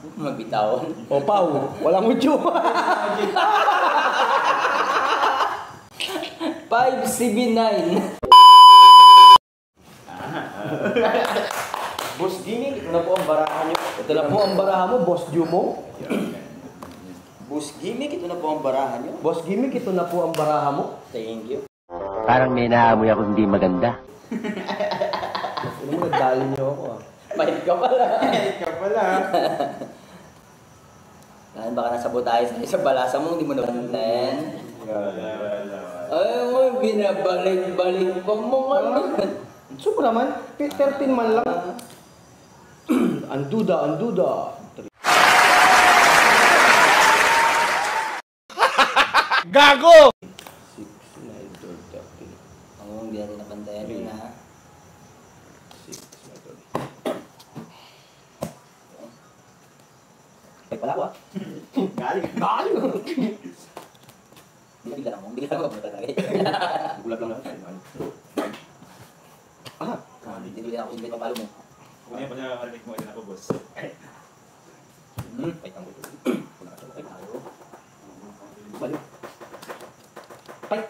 Mabitawan. O Pau, walang udyo. 579. Boss Gimmick, ito na po ang barahan nyo. Ito na po ang barahan mo, Boss Jumo. Boss Gimmick, ito na po ang barahan nyo. Boss Gimmick, ito na po ang barahan mo. Thank you. Parang may naamoy ako hindi maganda. Ano mo, nagdali niyo ako ah. Mahit ka pala. Kahit ka pala. Dahil baka nasabot tayo sa balasa mo, hindi mo naman ten. Ay mo, binabalik-balik pa mo ano. So naman, 13 man lang. Anduda. Gago! 6, 9, 12, 13. Oo, hindi natin napantayan yun ha. 6, 9, 12. Ay, pala ko ah. Galing. Bigla lang mo talaga. Gulat lang lang. Ah, Hindi ako hindi papalo mo. Kung yan pala karinig mo, ito na po, boss. ay, ang gulo. Wala ka siya. Ay, tayo. Balik. Ay.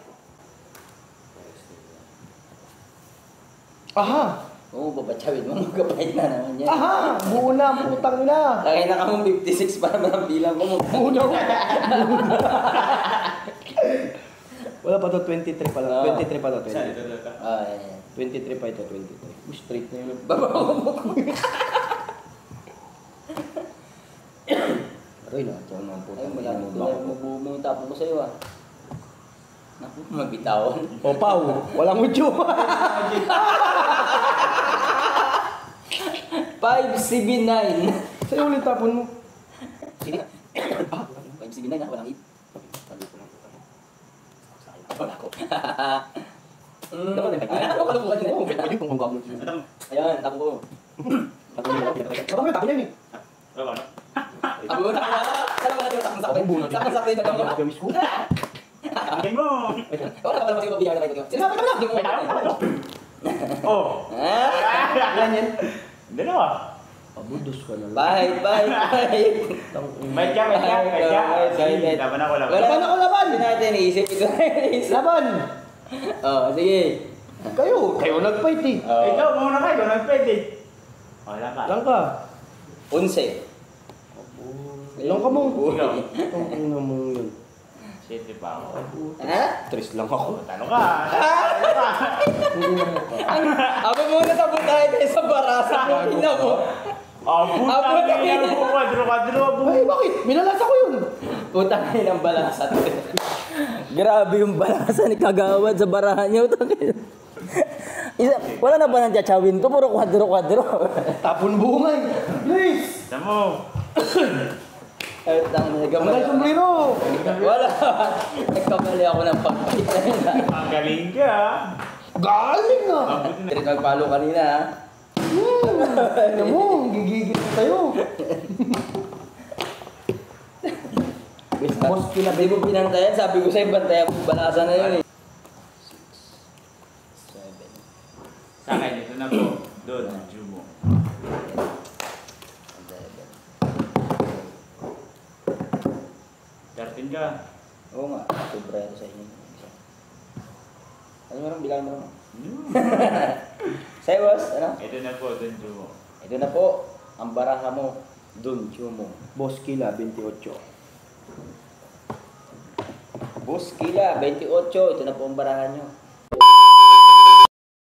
Aha! Oo, babatsawin mo. Magkapahit na naman yan. Aha! Buo na ang putang na! Lagay na kang 56 para man ang bilang ko mo. Buo na! Wala pa to, 23 pa lang. 23 pa to, Saan? 23. Ito. Ah, yan. 23 pa ito, 23. Straight na yun. Babaw mo. Aray na, tiyan mo ang Ay, putang malapit ina mo. ko na mabubong tapon ko sa'yo ah. Naku, mabitawan. O Pau, walang udyo. 579. Sa'yo ulit tapon mo. Sige na. 579 na, walang 8. Wala ko. Dapat na Ay, ako kalungkuhan din mo. Pwede kung hanggang mo. Ayan, tapo ko. Tapon mo, tapon yan eh. Wala ba? Tapo ko na. Alam mo natin yung sakong sakto yung nagkakaroon ko. Gawis ko. Ang mo! Wala ka pala masing mabiyar na kayo. Sinabi ka na! Hindi mo Oh! Yan yan. Dalawa. Pabudos ka na lang. Bye. May ka. Sige, laban ako. Laban ako, laban! Hindi natin iisip ito. Laban! Oh, sige. Kayo nag-fight eh. Ikaw, muna ka. Ikaw nag-pwede. Wala ka. Lang ka. 11. Lang ka mo. Ikaw. Ang ina mo yun. 7 pa ako. Ha? 3 lang ako. Talo ka. Aba muna tapo tayo sa barasa. Ina mo. Puta niya mo. Kwadro. Ay, bakit? Minalasa ko yun. Putang ina ng balasa. Grabe yung balasa ni Kagawad sa barahan niya. Wala na ba nang tiyachawin to? Puro kwadro. Tapon bungay. Please! Isa mo. Ay, tangin na Ang sombrero. Wala. Nagkamali ako ng pagkita nila. Ang galing ka. Galing ah. Mabuti na. Nagpalo kanina ha. Ano mo, gigigit tayo. Boss, hindi mo pinantayan. Sabi ko sa'yo, bantayan mo. Balasa na yun eh. 7. Sa akin, ito na po. Doon, Jumo. 13 ka. Oo nga. Sobra ito sa inyo. Ano mo rin? Bilang mo rin. Sa'yo boss, ano? Ito na po, Don Jumo. Ito na po. Ang baraha mo. Don Jumo. Boss Kila, 28. Boss Kila, 28. Ito na po ang baraha nyo.